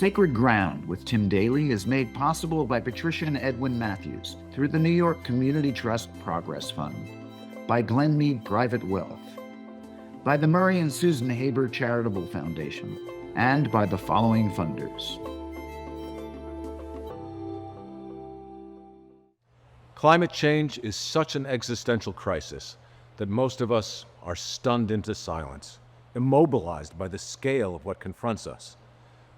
Sacred Ground with Tim Daly is made possible by Patricia and Edwin Matthews through the New York Community Trust Progress Fund, by Glenmead Private Wealth, by the Murray and Susan Haber Charitable Foundation, and by the following funders. Climate change is such an existential crisis that most of us are stunned into silence, immobilized by the scale of what confronts us.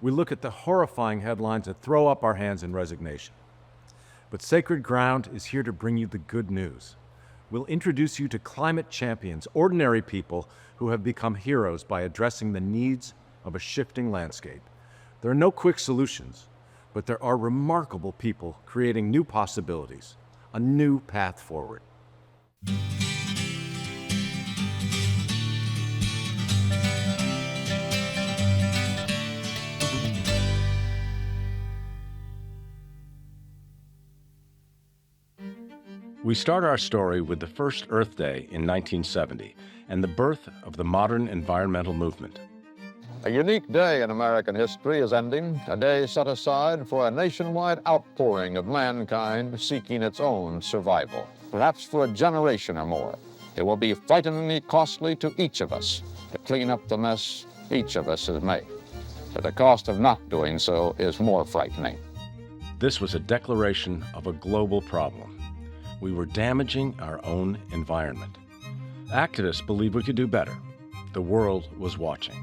We look at the horrifying headlines and throw up our hands in resignation. But Sacred Ground is here to bring you the good news. We'll introduce you to climate champions, ordinary people who have become heroes by addressing the needs of a shifting landscape. There are no quick solutions, but there are remarkable people creating new possibilities, a new path forward. We start our story with the first Earth Day in 1970 and the birth of the modern environmental movement. A unique day in American history is ending, a day set aside for a nationwide outpouring of mankind seeking its own survival. Perhaps for a generation or more, it will be frighteningly costly to each of us to clean up the mess each of us has made. But the cost of not doing so is more frightening. This was a declaration of a global problem. We were damaging our own environment. Activists believed we could do better. The world was watching.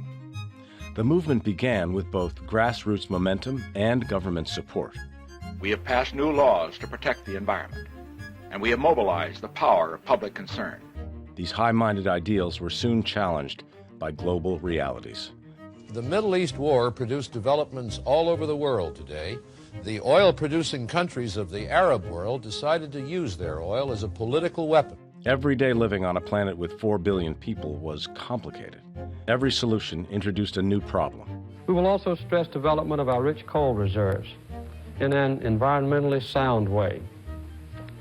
The movement began with both grassroots momentum and government support. We have passed new laws to protect the environment, and we have mobilized the power of public concern. These high-minded ideals were soon challenged by global realities. The Middle East war produced developments all over the world today. The oil-producing countries of the Arab world decided to use their oil as a political weapon. Every day living on a planet with 4 billion people was complicated. Every solution introduced a new problem. We will also stress development of our rich coal reserves in an environmentally sound way.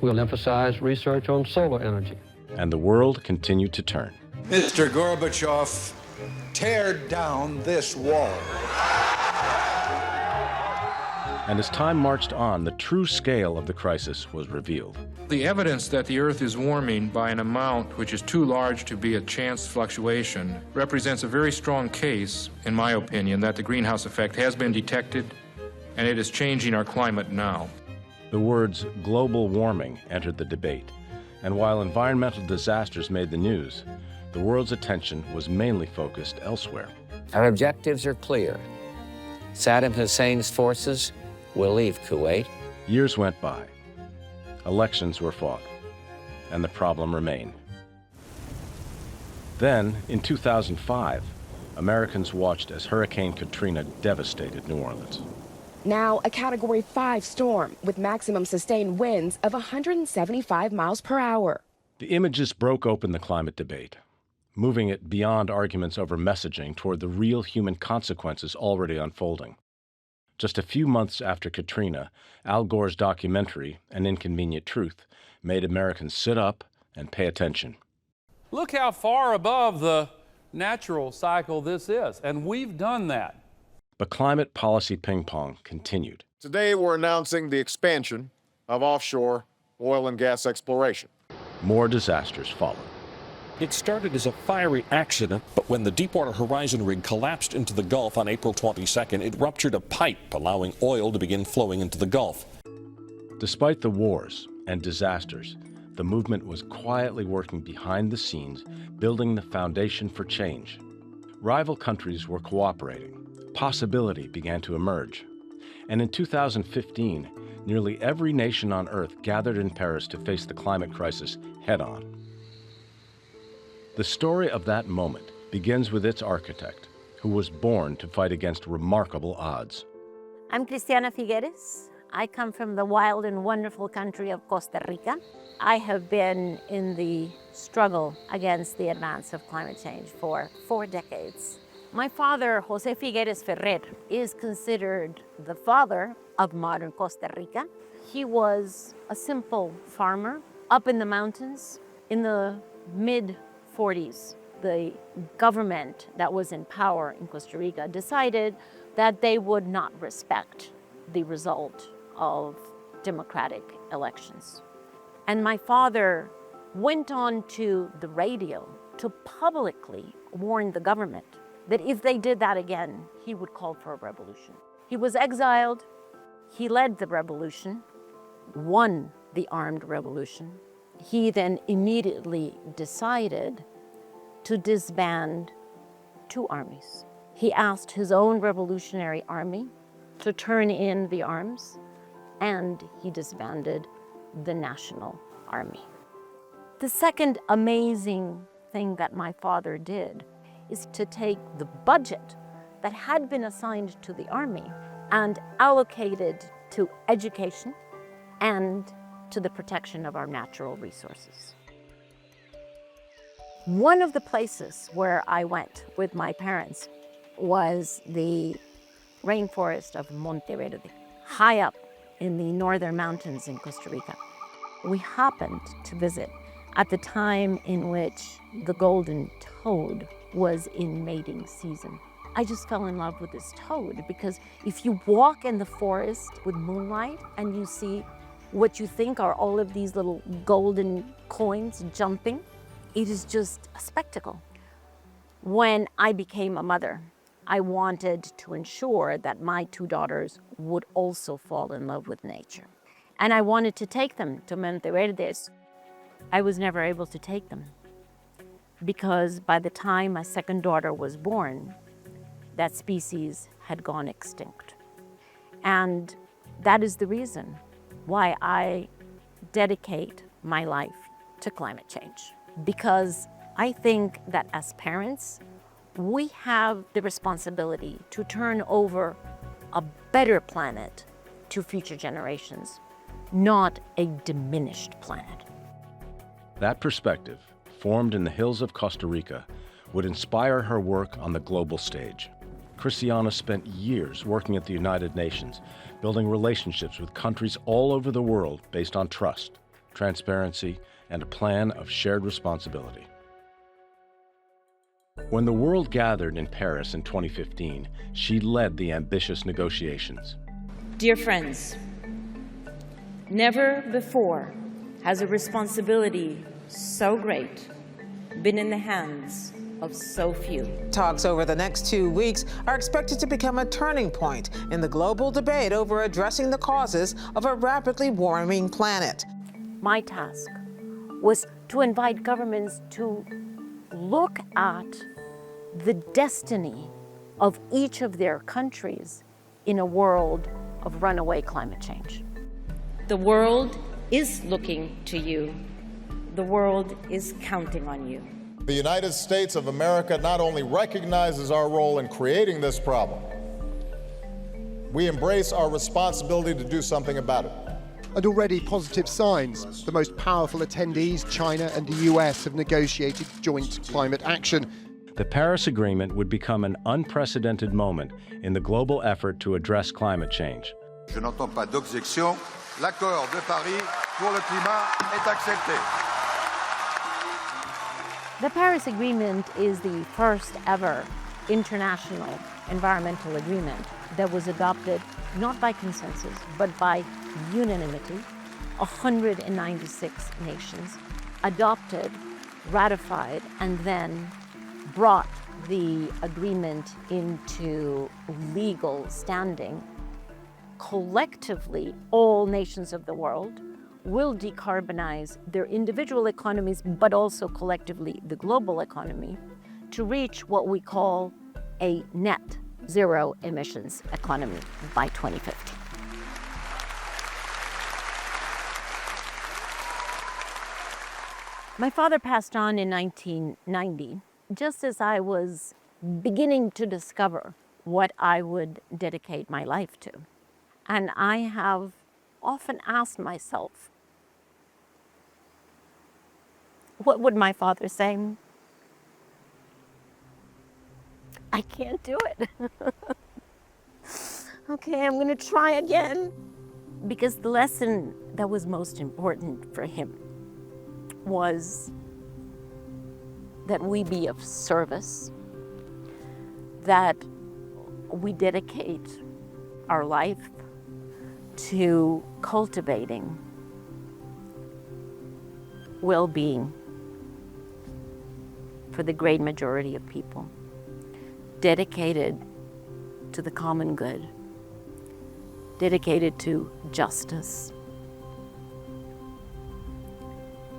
We'll emphasize research on solar energy. And the world continued to turn. Mr. Gorbachev, tear down this wall. And as time marched on, the true scale of the crisis was revealed. The evidence that the Earth is warming by an amount which is too large to be a chance fluctuation represents a very strong case, in my opinion, that the greenhouse effect has been detected and it is changing our climate now. The words global warming entered the debate, and while environmental disasters made the news, the world's attention was mainly focused elsewhere. Our objectives are clear. Saddam Hussein's forces will leave Kuwait. Years went by. Elections were fought, and the problem remained. Then, in 2005, Americans watched as Hurricane Katrina devastated New Orleans. Now a Category 5 storm with maximum sustained winds of 175 miles per hour. The images broke open the climate debate, moving it beyond arguments over messaging toward the real human consequences already unfolding. Just a few months after Katrina, Al Gore's documentary, An Inconvenient Truth, made Americans sit up and pay attention. Look how far above the natural cycle this is, and we've done that. But climate policy ping-pong continued. Today we're announcing the expansion of offshore oil and gas exploration. More disasters followed. It started as a fiery accident, but when the Deepwater Horizon rig collapsed into the Gulf on April 22nd, it ruptured a pipe, allowing oil to begin flowing into the Gulf. Despite the wars and disasters, the movement was quietly working behind the scenes, building the foundation for change. Rival countries were cooperating. Possibility began to emerge. And in 2015, nearly every nation on Earth gathered in Paris to face the climate crisis head-on. The story of that moment begins with its architect, who was born to fight against remarkable odds. I'm Cristiana Figueres. I come from the wild and wonderful country of Costa Rica. I have been in the struggle against the advance of climate change for 4 decades. My father, Jose Figueres Ferrer, is considered the father of modern Costa Rica. He was a simple farmer up in the mountains in the mid-40s. The government that was in power in Costa Rica decided that they would not respect the result of democratic elections. And my father went on to the radio to publicly warn the government that if they did that again, he would call for a revolution. He was exiled, he led the revolution, won the armed revolution. He then immediately decided to disband 2 armies. He asked his own revolutionary army to turn in the arms, and he disbanded the National Army. The second amazing thing that my father did is to take the budget that had been assigned to the army and allocated to education and to the protection of our natural resources. One of the places where I went with my parents was the rainforest of Monteverde, high up in the northern mountains in Costa Rica. We happened to visit at the time in which the golden toad was in mating season. I just fell in love with this toad because if you walk in the forest with moonlight and you see what you think are all of these little golden coins jumping, it is just a spectacle. When I became a mother, I wanted to ensure that my 2 daughters would also fall in love with nature. And I wanted to take them to Monteverdes. I was never able to take them because by the time my second daughter was born, that species had gone extinct. And that is the reason why I dedicate my life to climate change. Because I think that as parents, we have the responsibility to turn over a better planet to future generations, not a diminished planet. That perspective, formed in the hills of Costa Rica, would inspire her work on the global stage. Christiana spent years working at the United Nations, building relationships with countries all over the world based on trust, transparency, and a plan of shared responsibility. When the world gathered in Paris in 2015, she led the ambitious negotiations. Dear friends, never before has a responsibility so great been in the hands of so few. Talks over the next 2 weeks are expected to become a turning point in the global debate over addressing the causes of a rapidly warming planet. My task was to invite governments to look at the destiny of each of their countries in a world of runaway climate change. The world is looking to you. The world is counting on you. The United States of America not only recognizes our role in creating this problem, we embrace our responsibility to do something about it. And already positive signs. The most powerful attendees, China and the US, have negotiated joint climate action. The Paris Agreement would become an unprecedented moment in the global effort to address climate change. Je n'entends pas d'objection. L'accord de Paris pour le climat est accepté. The Paris Agreement is the first ever international environmental agreement that was adopted not by consensus, but by unanimity. 196 nations adopted, ratified, and then brought the agreement into legal standing. Collectively, all nations of the world will decarbonize their individual economies, but also collectively the global economy, to reach what we call a net zero emissions economy by 2050. My father passed on in 1990, just as I was beginning to discover what I would dedicate my life to. And I have often asked myself, what would my father say? I can't do it. Okay, I'm gonna try again. Because the lesson that was most important for him was that we be of service, that we dedicate our life to cultivating well-being for the great majority of people, dedicated to the common good, dedicated to justice,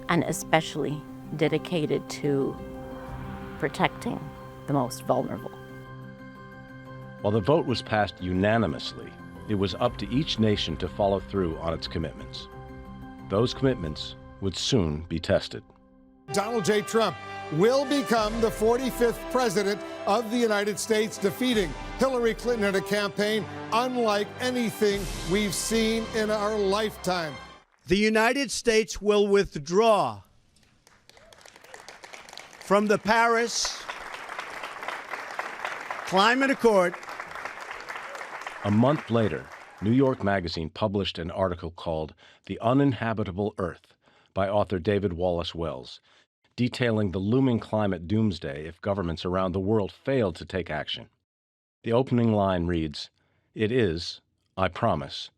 and especially dedicated to protecting the most vulnerable. While the vote was passed unanimously, it was up to each nation to follow through on its commitments. Those commitments would soon be tested. Donald J. Trump will become the 45th president of the United States, defeating Hillary Clinton in a campaign unlike anything we've seen in our lifetime. The United States will withdraw from the Paris Climate Accord. A month later, New York Magazine published an article called The Uninhabitable Earth by author David Wallace Wells, detailing the looming climate doomsday if governments around the world failed to take action. The opening line reads, "It is, I promise,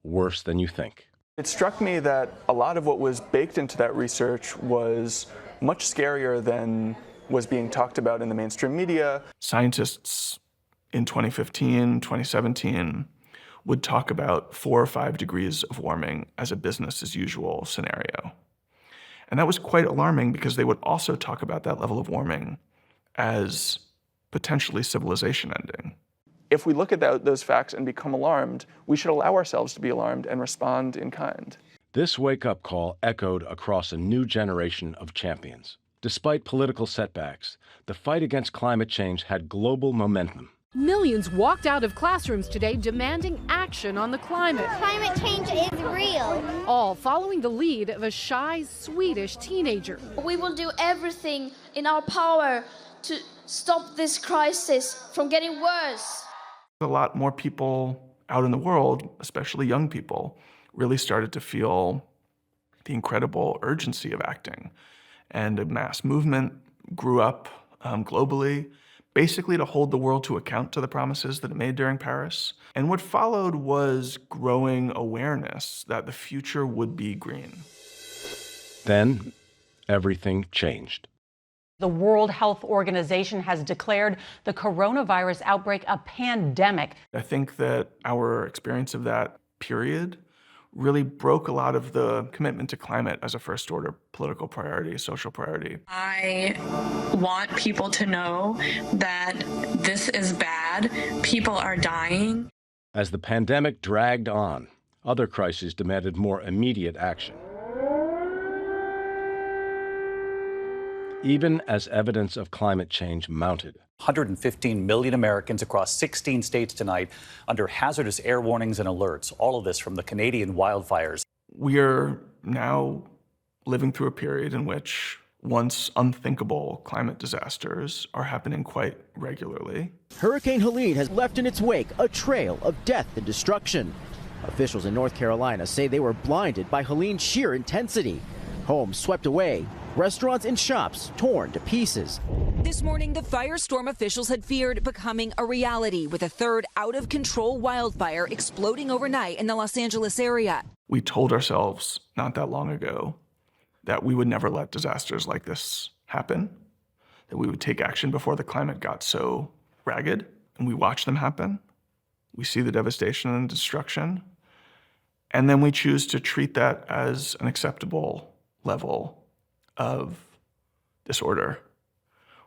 worse than you think." It struck me that a lot of what was baked into that research was much scarier than was being talked about in the mainstream media. Scientists in 2015, 2017 would talk about 4 or 5 degrees of warming as a business as usual scenario. And that was quite alarming because they would also talk about that level of warming as potentially civilization ending. If we look at those facts and become alarmed, we should allow ourselves to be alarmed and respond in kind. This wake-up call echoed across a new generation of champions. Despite political setbacks, the fight against climate change had global momentum. Millions walked out of classrooms today demanding action on the climate. Climate change is real. All following the lead of a shy Swedish teenager. We will do everything in our power to stop this crisis from getting worse. A lot more people out in the world, especially young people, really started to feel the incredible urgency of acting. And a mass movement grew up globally, basically to hold the world to account to the promises that it made during Paris. And what followed was growing awareness that the future would be green. Then, everything changed. The World Health Organization has declared the coronavirus outbreak a pandemic. I think that our experience of that period really broke a lot of the commitment to climate as a first-order political priority, social priority. I want people to know that this is bad. People are dying. As the pandemic dragged on, other crises demanded more immediate action. Even as evidence of climate change mounted. 115 million Americans across 16 states tonight under hazardous air warnings and alerts. All of this from the Canadian wildfires. We are now living through a period in which once unthinkable climate disasters are happening quite regularly. Hurricane Helene has left in its wake a trail of death and destruction. Officials in North Carolina say they were blinded by Helene's sheer intensity. Homes swept away, restaurants and shops torn to pieces. This morning, the firestorm officials had feared becoming a reality, with a third out-of-control wildfire exploding overnight in the Los Angeles area. We told ourselves not that long ago that we would never let disasters like this happen, that we would take action before the climate got so ragged, and we watch them happen. We see the devastation and destruction, and then we choose to treat that as an acceptable level of disorder,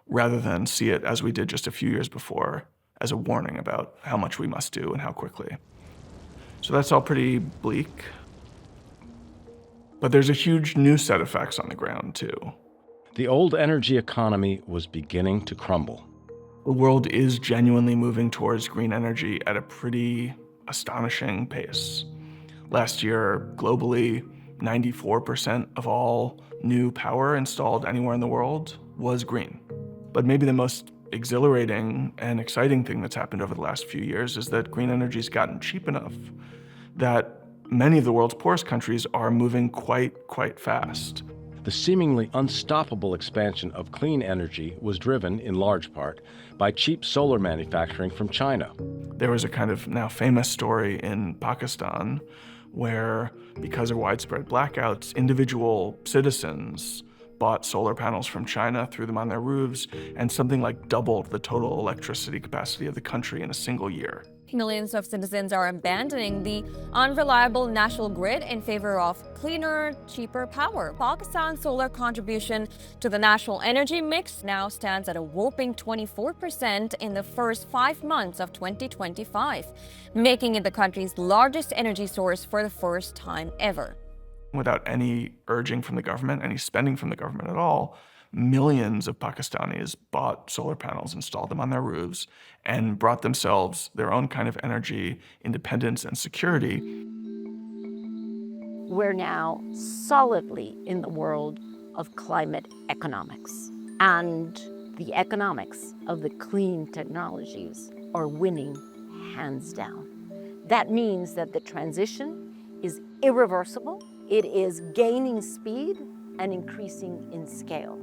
rather than see it, as we did just a few years before, as a warning about how much we must do and how quickly. So that's all pretty bleak. But there's a huge new set of facts on the ground, too. The old energy economy was beginning to crumble. The world is genuinely moving towards green energy at a pretty astonishing pace. Last year, globally, 94% of all new power installed anywhere in the world was green. But maybe the most exhilarating and exciting thing that's happened over the last few years is that green energy's gotten cheap enough that many of the world's poorest countries are moving quite fast. The seemingly unstoppable expansion of clean energy was driven, in large part, by cheap solar manufacturing from China. There was a kind of now famous story in Pakistan where, because of widespread blackouts, individual citizens bought solar panels from China, threw them on their roofs, and something like doubled the total electricity capacity of the country in a single year. Millions of citizens are abandoning the unreliable national grid in favor of cleaner, cheaper power. Pakistan's solar contribution to the national energy mix now stands at a whopping 24% in the first 5 months of 2025, making it the country's largest energy source for the first time ever. Without any urging from the government, any spending from the government at all, millions of Pakistanis bought solar panels, installed them on their roofs, and brought themselves their own kind of energy, independence, and security. We're now solidly in the world of climate economics. And the economics of the clean technologies are winning hands down. That means that the transition is irreversible. It is gaining speed and increasing in scale.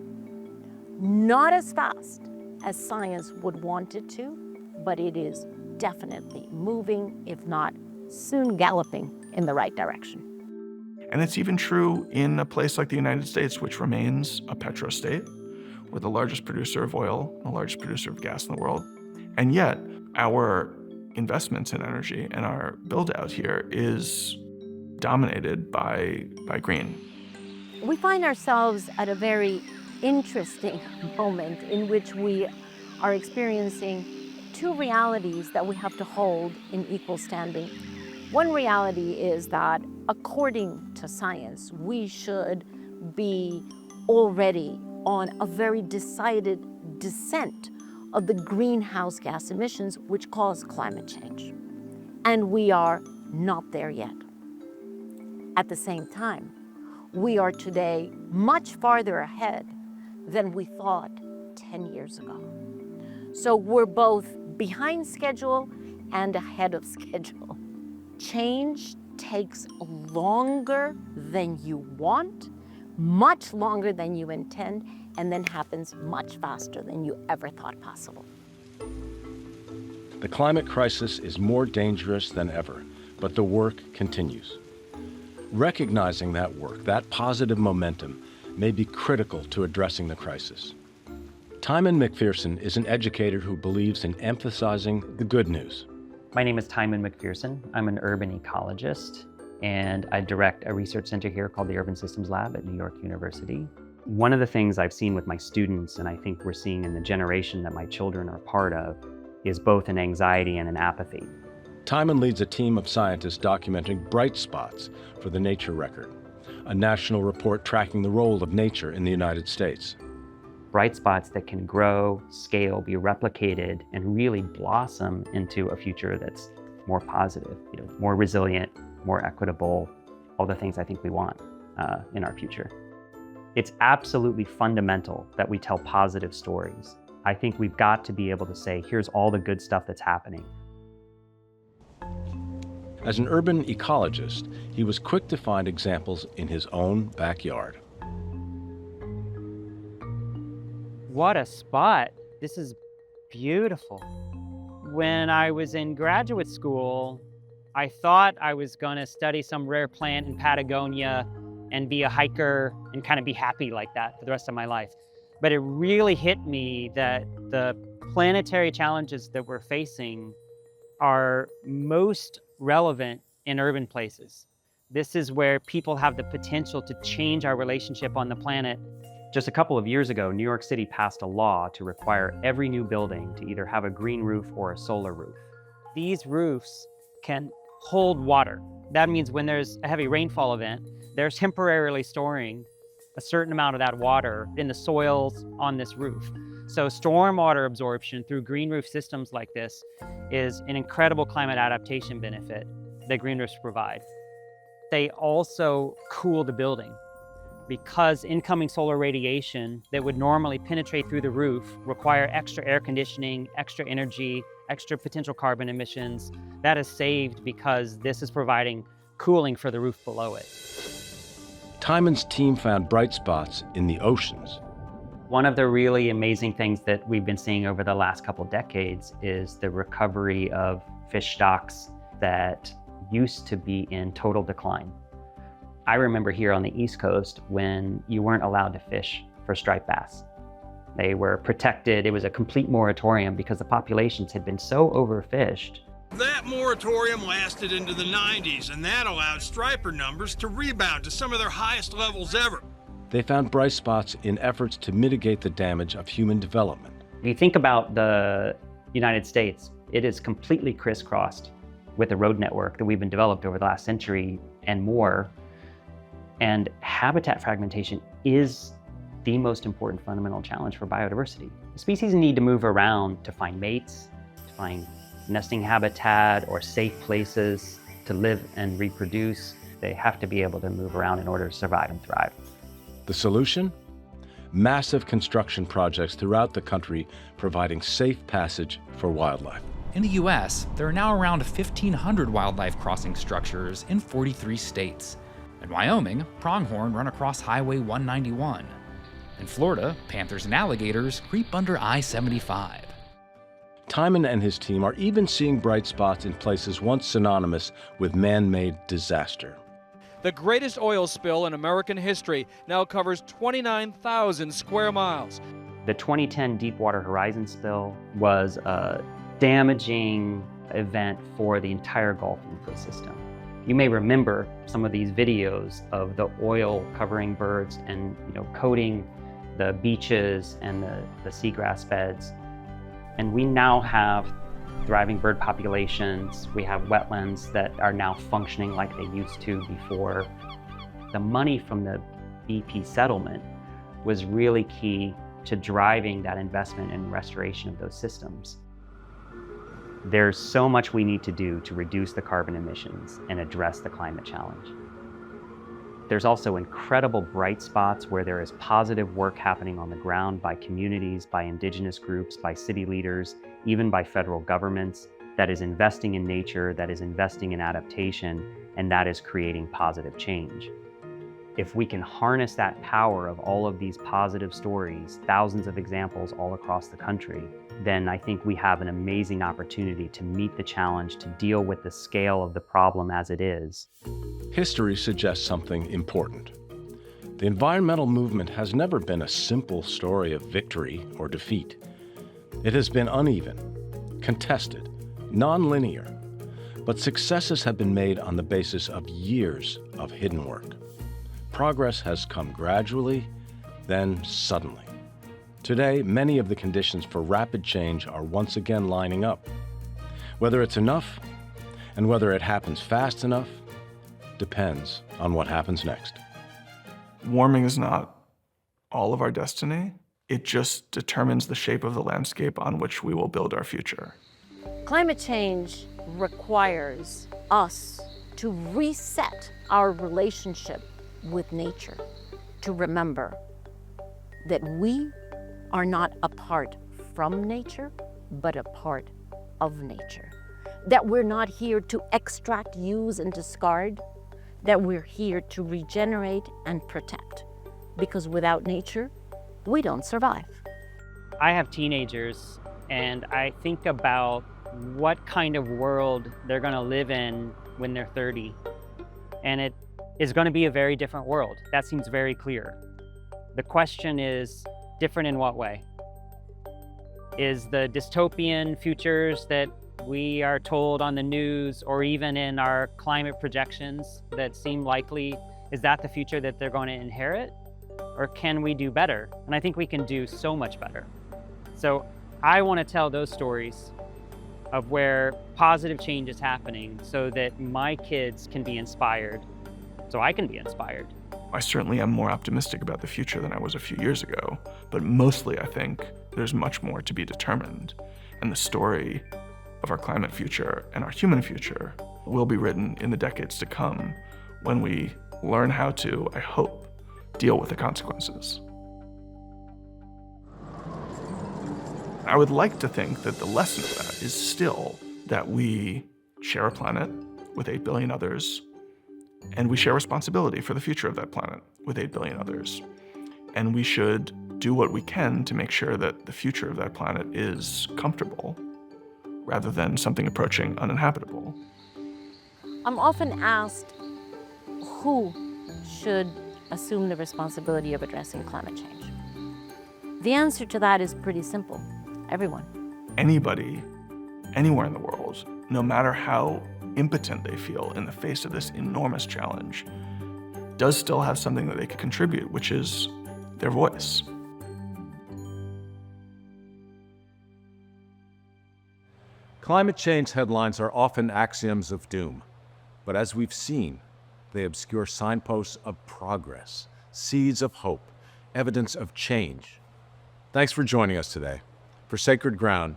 Not as fast as science would want it to, but it is definitely moving, if not soon galloping, in the right direction. And it's even true in a place like the United States, which remains a petrostate. We're the largest producer of oil, the largest producer of gas in the world. And yet, our investments in energy and our build-out here is dominated by green. We find ourselves at a very interesting moment in which we are experiencing two realities that we have to hold in equal standing. One reality is that, according to science, we should be already on a very decided descent of the greenhouse gas emissions which cause climate change. And we are not there yet. At the same time, we are today much farther ahead than we thought 10 years ago. So we're both behind schedule and ahead of schedule. Change takes longer than you want, much longer than you intend, and then happens much faster than you ever thought possible. The climate crisis is more dangerous than ever, but the work continues. Recognizing that work, that positive momentum, may be critical to addressing the crisis. Timon McPherson is an educator who believes in emphasizing the good news. My name is Timon McPherson. I'm an urban ecologist, and I direct a research center here called the Urban Systems Lab at New York University. One of the things I've seen with my students, and I think we're seeing in the generation that my children are part of, is both an anxiety and an apathy. Timon leads a team of scientists documenting bright spots for the Nature Record, a national report tracking the role of nature in the United States. Bright spots that can grow, scale, be replicated, and really blossom into a future that's more positive, more resilient, more equitable, all the things I think we want in our future. It's absolutely fundamental that we tell positive stories. I think we've got to be able to say, here's all the good stuff that's happening. As an urban ecologist, he was quick to find examples in his own backyard. What a spot. This is beautiful. When I was in graduate school, I thought I was going to study some rare plant in Patagonia and be a hiker and kind of be happy like that for the rest of my life. But it really hit me that the planetary challenges that we're facing are most relevant in urban places. This is where people have the potential to change our relationship on the planet. Just a couple of years ago, New York City passed a law to require every new building to either have a green roof or a solar roof. These roofs can hold water. That means when there's a heavy rainfall event, they're temporarily storing a certain amount of that water in the soils on this roof. So stormwater absorption through green roof systems like this is an incredible climate adaptation benefit that green roofs provide. They also cool the building because incoming solar radiation that would normally penetrate through the roof require extra air conditioning, extra energy, extra potential carbon emissions. That is saved because this is providing cooling for the roof below it. Timon's team found bright spots in the oceans. One of the really amazing things that we've been seeing over the last couple decades is the recovery of fish stocks that used to be in total decline. I remember here on the East Coast when you weren't allowed to fish for striped bass. They were protected. It was a complete moratorium because the populations had been so overfished. That moratorium lasted into the 90s, and that allowed striper numbers to rebound to some of their highest levels ever. They found bright spots in efforts to mitigate the damage of human development. If you think about the United States, it is completely crisscrossed with the road network that we've been developed over the last century and more. And habitat fragmentation is the most important fundamental challenge for biodiversity. Species need to move around to find mates, to find nesting habitat or safe places to live and reproduce. They have to be able to move around in order to survive and thrive. The solution? Massive construction projects throughout the country providing safe passage for wildlife. In the U.S., there are now around 1,500 wildlife crossing structures in 43 states. In Wyoming, pronghorn run across Highway 191. In Florida, panthers and alligators creep under I-75. Timon and his team are even seeing bright spots in places once synonymous with man-made disaster. The greatest oil spill in American history now covers 29,000 square miles. The 2010 Deepwater Horizon spill was a damaging event for the entire Gulf ecosystem. You may remember some of these videos of the oil covering birds and coating the beaches and the seagrass beds. And we now have thriving bird populations. We have wetlands that are now functioning like they used to before. The money from the BP settlement was really key to driving that investment and restoration of those systems. There's so much we need to do to reduce the carbon emissions and address the climate challenge. There's also incredible bright spots where there is positive work happening on the ground by communities, by indigenous groups, by city leaders, even by federal governments, that is investing in nature, that is investing in adaptation, and that is creating positive change. If we can harness that power of all of these positive stories, thousands of examples all across the country, then I think we have an amazing opportunity to meet the challenge, to deal with the scale of the problem as it is. History suggests something important. The environmental movement has never been a simple story of victory or defeat. It has been uneven, contested, non-linear, but successes have been made on the basis of years of hidden work. Progress has come gradually, then suddenly. Today, many of the conditions for rapid change are once again lining up. Whether it's enough, and whether it happens fast enough, depends on what happens next. Warming is not all of our destiny. It just determines the shape of the landscape on which we will build our future. Climate change requires us to reset our relationship with nature, to remember that we are not apart from nature, but a part of nature. That we're not here to extract, use, and discard, that we're here to regenerate and protect. Because without nature, we don't survive. I have teenagers, and I think about what kind of world they're going to live in when they're 30. And it is going to be a very different world. That seems very clear. The question is, different in what way? Is the dystopian futures that we are told on the news or even in our climate projections that seem likely, is that the future that they're going to inherit? Or can we do better? And I think we can do so much better. So I want to tell those stories of where positive change is happening so that my kids can be inspired, so I can be inspired. I certainly am more optimistic about the future than I was a few years ago, but mostly I think there's much more to be determined, and the story of our climate future and our human future will be written in the decades to come when we learn how to, I hope, deal with the consequences. I would like to think that the lesson of that is still that we share a planet with 8 billion others, And we share responsibility for the future of that planet with 8 billion others. And we should do what we can to make sure that the future of that planet is comfortable rather than something approaching uninhabitable. I'm often asked who should assume the responsibility of addressing climate change. The answer to that is pretty simple. Everyone. Anybody, anywhere in the world, no matter how impotent they feel in the face of this enormous challenge, does still have something that they could contribute, which is their voice. Climate change headlines are often axioms of doom, but as we've seen, they obscure signposts of progress, seeds of hope, evidence of change. Thanks for joining us today. For Sacred Ground,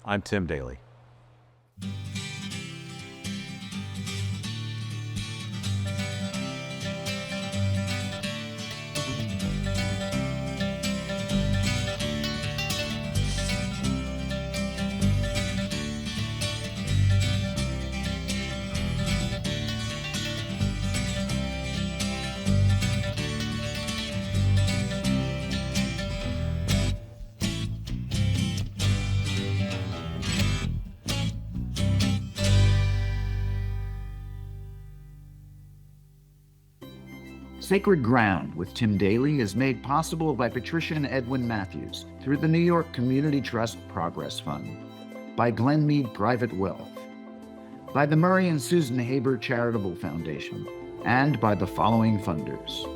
I'm Tim Daly. Sacred Ground with Tim Daly is made possible by Patricia and Edwin Matthews through the New York Community Trust Progress Fund, by Glenmead Private Wealth, by the Murray and Susan Haber Charitable Foundation, and by the following funders: